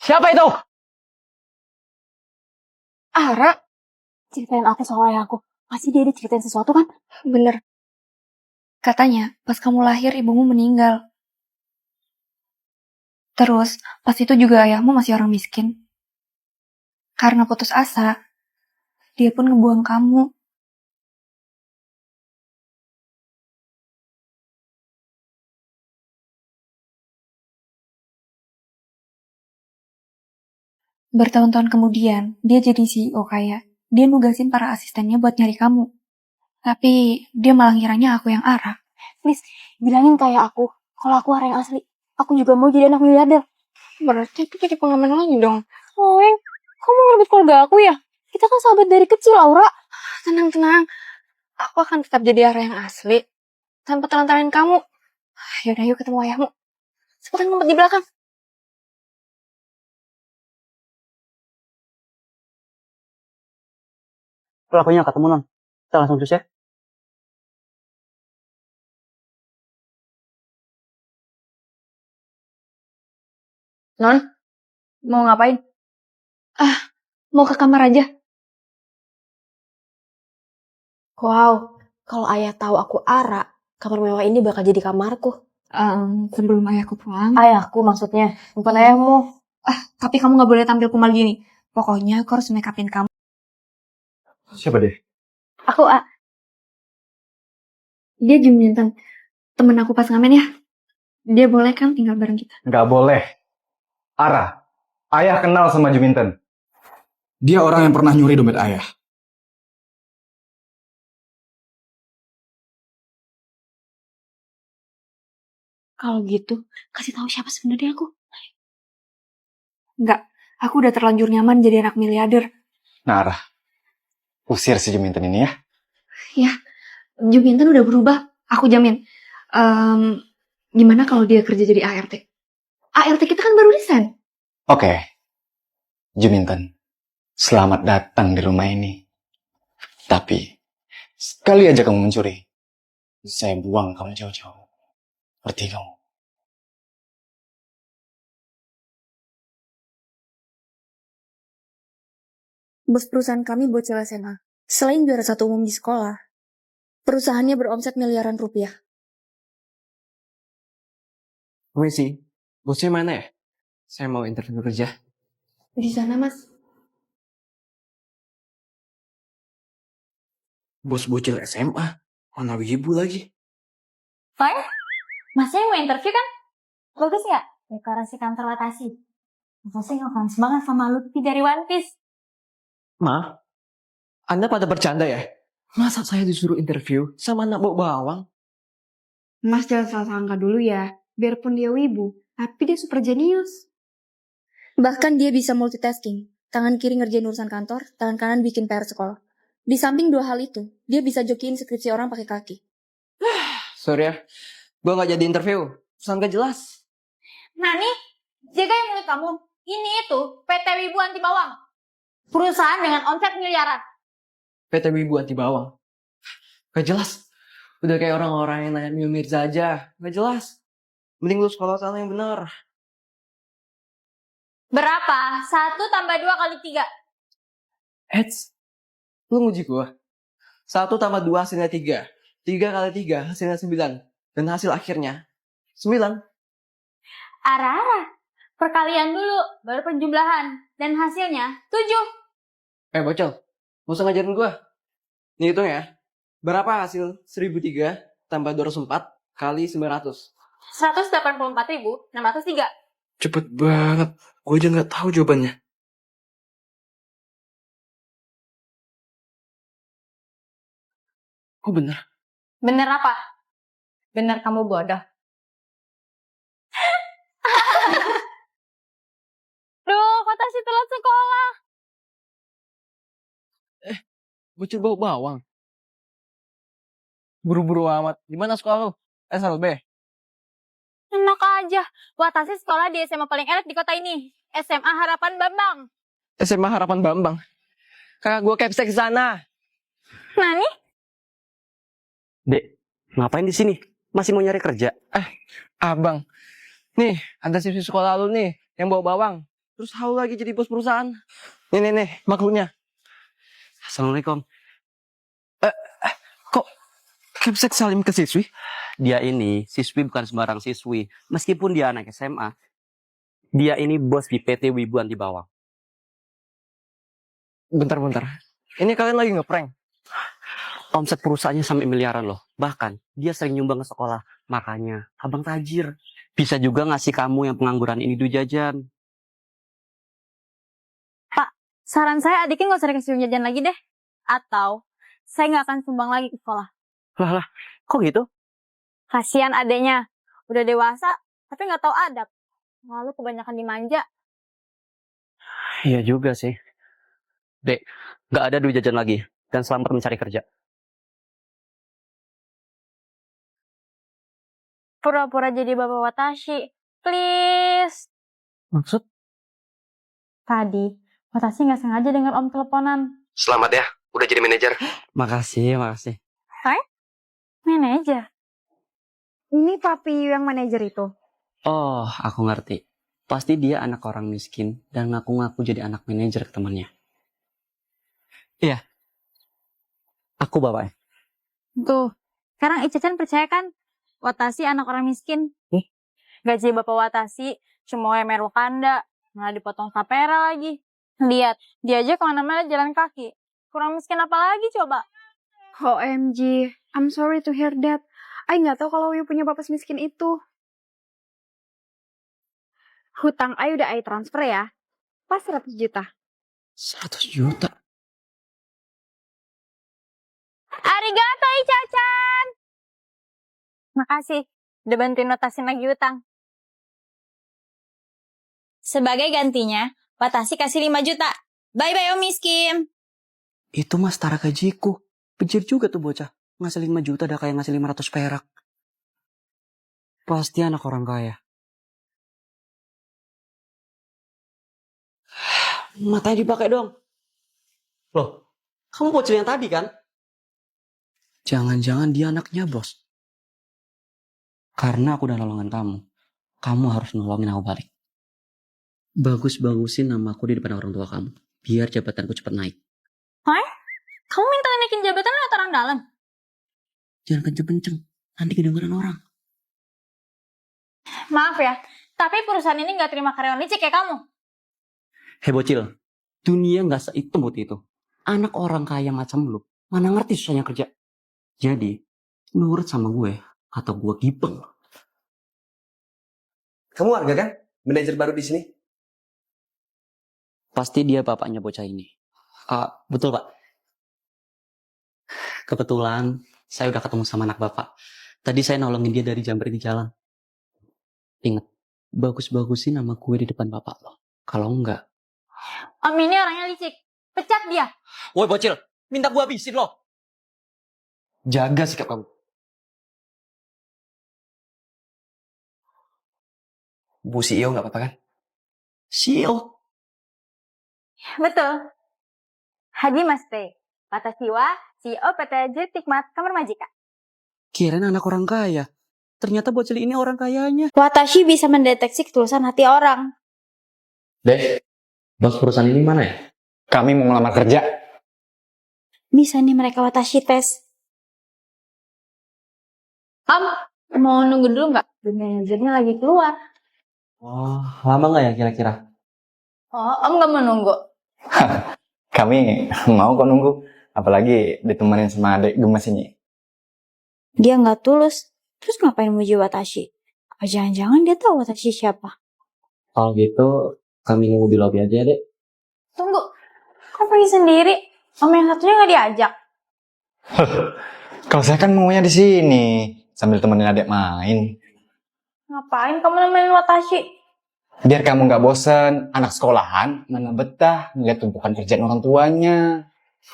Siapa itu? Ara, ceritain aku soal ayah aku. Pasti dia diceritain sesuatu kan? Bener. Katanya, pas kamu lahir ibumu meninggal. Terus, pas itu juga ayahmu masih orang miskin. Karena putus asa, dia pun ngebuang kamu. Bertahun-tahun kemudian, dia jadi CEO kaya. Dia nugasin para asistennya buat nyari kamu. Tapi, dia malah ngiranya aku yang Ara. Please, bilangin kayak aku. Kalau aku Ara yang asli. Aku juga mau jadi anak miliarder. Berarti itu jadi pengamen lagi dong. Sayang, kamu ngerebut keluarga aku ya? Kita kan sahabat dari kecil, Aura. Tenang. Aku akan tetap jadi Ara yang asli. Tanpa telantarin kamu. Yaudah, yuk ketemu ayahmu. Cepetan ngumpet di belakang. Pelakunya ketemu, Non. Kita langsung cus ya. Non, mau ngapain? Mau ke kamar aja. Wow, kalau ayah tahu aku Ara, kamar mewah ini bakal jadi kamarku. Sebelum ayahku pulang. Ayahku maksudnya, bukan ayahmu. Tapi kamu gak boleh tampil kumal gini. Pokoknya aku harus make upin kamu. Siapa deh? Aku, dia Juminten. Temen aku pas ngamen ya. Dia boleh kan tinggal bareng kita? Nggak boleh. Ara, ayah kenal sama Juminten. Dia orang yang pernah nyuri dompet ayah. Kalau gitu, kasih tahu siapa sebenarnya aku. Enggak, aku udah terlanjur nyaman jadi anak miliarder. Nah, Ara, usir si Juminten ini ya. Ya, Juminten udah berubah. Aku jamin. Gimana kalau dia kerja jadi ART? ART kita kan baru resign. Oke. Juminten, selamat datang di rumah ini. Tapi, sekali aja kamu mencuri, saya buang kamu jauh-jauh. Ngerti kamu? Bos perusahaan kami bocil SMA. Selain juara satu umum di sekolah, perusahaannya beromset miliaran rupiah. Messi, bosnya mana ya? Saya mau interview kerja. Di sana, Mas. Bos bocil SMA. Mana wibu lagi? Fine. Masnya yang mau interview kan? Bagus ya? Dekorasi kantor Watashi. Masnya ngefans banget sama Lutfi dari One Piece. Ma, Anda pada bercanda ya? Masa saya disuruh interview sama anak bau bawang? Mas jangan salah sangka dulu ya. Biarpun dia wibu, tapi dia super jenius. Bahkan dia bisa multitasking. Tangan kiri ngerjain urusan kantor, tangan kanan bikin PR sekolah. Di samping dua hal itu, dia bisa jokiin skripsi orang pakai kaki. Sorry ya, gue gak jadi interview. Pesan gak jelas. Nani, jagain mulut kamu. Ini itu PT Wibu Anti Bawang. Perusahaan dengan omset miliaran. PT Wibu Anti Bawang. Gak jelas. Udah kayak orang-orang yang nanya Mio Mirza aja. Gak jelas. Mending lu sekolah sana yang benar. Berapa? 1 tambah 2 kali 3. Eits, lu nguji gua. 1 tambah 2 hasilnya 3. 3 kali 3 hasilnya 9. Dan hasil akhirnya 9. Ara-ara. Perkalian dulu, baru penjumlahan. Dan hasilnya 7. Bocil, gak usah ngajarin gua. Nih hitung ya. Berapa hasil 1003 tambah 204 kali 900? 184.603. Cepet banget. Gue aja gak tahu jawabannya. Oh bener. Bener apa? Bener kamu bodoh. Duh, kata si telat sekolah. Bocil bau bawang. Buru-buru amat. Gimana sekolah lu? SLB? Enak aja. Watashi sekolah di SMA paling elit di kota ini. SMA Harapan Bambang. SMA Harapan Bambang. Kakak gue capsek ke sana. Nani? Dek, ngapain di sini? Masih mau nyari kerja? Abang. Nih, ada siswi sekolah lu nih yang bawa bawang. terus haul lagi jadi bos perusahaan. Nih, makhluknya. Assalamualaikum. Kok Kepsek salim ke siswi? Dia ini siswi bukan sembarang siswi. Meskipun dia anak SMA, dia ini bos di PT Wibuan di bawah. Bentar. Ini kalian lagi ngeprank? Omset perusahaannya sampai miliaran loh. Bahkan dia sering nyumbang ke sekolah. Makanya abang tajir. Bisa juga ngasih kamu yang pengangguran ini duit jajan. Saran saya adiknya nggak usah dikasih uang jajan lagi deh. Atau saya nggak akan sumbang lagi ke sekolah. Lah, kok gitu? Kasihan adeknya. Udah dewasa, tapi nggak tahu adab. Lalu kebanyakan dimanja. Iya juga sih. Dek, nggak ada duit jajan lagi. Dan selamat mencari kerja. Pura-pura jadi bapak Watashi. Please. Maksud? Tadi, Watashi nggak sengaja dengar om teleponan. Selamat ya, udah jadi manajer. Makasih. Manajer. Ini papi yang manajer itu. Oh, aku ngerti. Pasti dia anak orang miskin dan ngaku-ngaku jadi anak manajer ke temannya. Iya. Aku bapaknya. Tuh, sekarang Ica-chan percaya kan? Watashi anak orang miskin. Gaji bapak Watashi cuma UMR Wakanda. Malah dipotong tapera lagi. Lihat, dia aja kemana-mana jalan kaki. Kurang miskin apa lagi coba? OMG, I'm sorry to hear that. Ay nggak tahu kalau Wiyu punya bapak semiskin itu. Hutang Ay udah Ay transfer ya. Pas 100 juta. 100 juta? Arigato Ica-chan! Makasih, udah bantuin Watashi nagih utang. Sebagai gantinya, Watashi kasih 5 juta. Bye-bye Om Miskin. Itu mas setara gajiku. Pejir juga tuh bocah. Ngasih 5 juta udah kayak ngasih 500 perak. Pasti anak orang kaya. Matanya dipakai dong. Loh, kamu bocil yang tadi kan? Jangan-jangan dia anaknya bos. Karena aku udah nolongin kamu. Kamu harus nolongin aku balik. Bagus-bagusin namaku di depan orang tua kamu. Biar jabatanku cepat naik. Kamu minta naikin jabatan lewat orang dalam? Jangan kenceng-kenceng. Nanti kedengeran orang. Maaf ya, tapi perusahaan ini nggak terima karyawan licik kayak kamu. Hei bocil, dunia gak seitem putih itu. Anak orang kaya macam lu, mana ngerti susahnya kerja. Jadi, nurut sama gue, atau gue gipeng. Kamu warga kan? Manajer baru di sini? Pasti dia bapaknya bocah ini. Betul pak. Kebetulan, saya udah ketemu sama anak bapak. Tadi saya nolongin dia dari jambret di jalan. Ingat, bagus-bagusin nama gue di depan bapak lo. Kalau enggak. Om ini orangnya licik. Pecat dia. Woi bocil, minta gue habisin lo. Jaga sikap kamu. Bu CEO nggak apa-apa kan? CEO. Betul. Haji Maste. Watashi wa CEO PT Jetikmat Kamar Majika. Kirain anak orang kaya. Ternyata bocil ini orang kayanya. Watashi bisa mendeteksi ketulusan hati orang. Deh, bos perusahaan ini mana ya? Kami mau ngelamar kerja. Bisa nih mereka Watashi tes. Om, mau nunggu dulu nggak? Manajernya lagi keluar. Oh, lama nggak ya kira-kira? Oh, Om nggak mau nunggu. Kami mau kok nunggu. Apalagi ditemenin sama adik gemes ini. Dia nggak tulus. Terus ngapain muji Watashi? Apa jangan-jangan dia tahu Watashi siapa? Kalau gitu, kami nunggu di lobby aja deh. Tunggu, kok pergi sendiri? Om yang satunya nggak diajak. Kalau saya kan maunya di sini sambil temenin adik main. Ngapain kamu nemenin Watashi? Biar kamu nggak bosen, anak sekolahan mana betah ngeliat tumpukan kerjaan orang tuanya.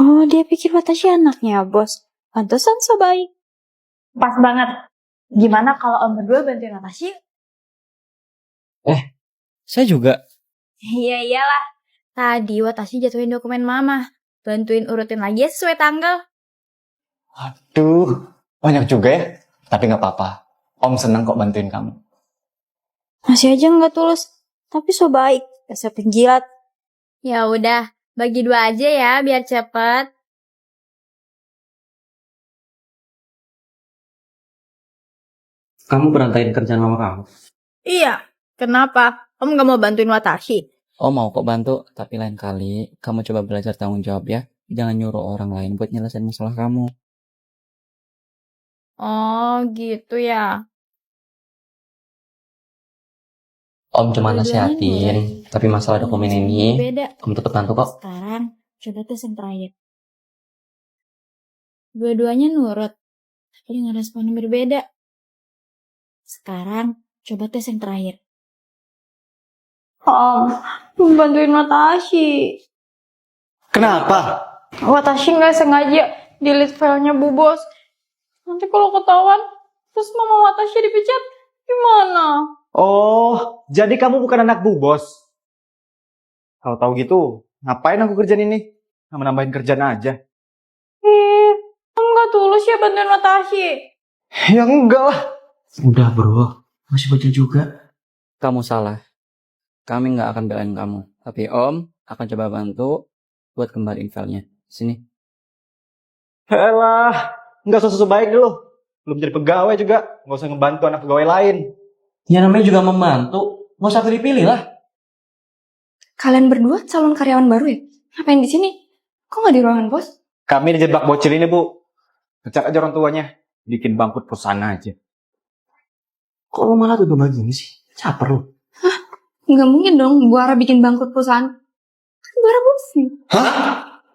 Oh, dia pikir Watashi anaknya, bos. Pantesan so baik. Pas banget. Gimana kalau Om berdua bantuin Watashi? Saya juga. Iya iyalah. Tadi Watashi jatuhin dokumen mama. Bantuin urutin lagi ya sesuai tanggal. Aduh, banyak juga ya. Tapi nggak apa-apa. Om senang kok bantuin kamu. Masih aja nggak tulus. Tapi so baik. dasar penjilat. Ya udah, bagi 2 aja ya biar cepet. Kamu berantain kerjaan mama kamu. Iya, kenapa? Kamu gak mau bantuin Watashi? Oh mau kok bantu, tapi lain kali kamu coba belajar tanggung jawab ya. Jangan nyuruh orang lain buat nyelesain masalah kamu. Oh gitu ya. Om cuma Dua-duanya nasihatin, tapi masalah dokumen ini, Beda. Om tetap bantu kok. Sekarang coba tes yang terakhir. Dua-duanya nurut, tapi dengan respon yang berbeda. Sekarang coba tes yang terakhir. Om, bantuin Watashi. Kenapa? Watashi nggak sengaja delete filenya Bu Bos. Nanti kalau ketahuan, terus mama Watashi dipecat, gimana? Oh, jadi kamu bukan anak Bu Bos? Kalau tahu gitu, ngapain aku kerjaan ini? Nggak nambahin kerjaan aja. Kamu nggak tulus ya bantuin Watashi? Ya enggak lah. Udah bro, masih bocil juga. Kamu salah. Kami nggak akan belain kamu. Tapi Om akan coba bantu buat kembaliin filenya. Sini. Elah, nggak usah sebaik dulu. Belum jadi pegawai juga, nggak usah ngebantu anak pegawai lain. Ya namanya juga membantu. Nggak usah pilih-pilih lah. Kalian berdua calon karyawan baru ya? Ngapain di sini? Kok nggak di ruangan bos? Kami dijebak bocil ini, Bu. Pecat aja orang tuanya. Bikin bangkrut perusahaan aja. Kok lo malah tuh begini sih? Caper lo. Nggak mungkin dong Bu Ara bikin bangkrut perusahaan. Kan Bu Ara bosnya. Hah?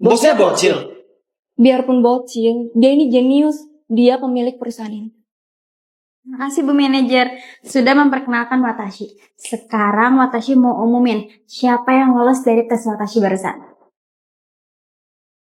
Bosnya bocil? Biarpun bocil, dia ini jenius. Dia pemilik perusahaan ini. Terima kasih Bu Manajer sudah memperkenalkan Watashi. Sekarang Watashi mau umumin siapa yang lolos dari tes Watashi barusan.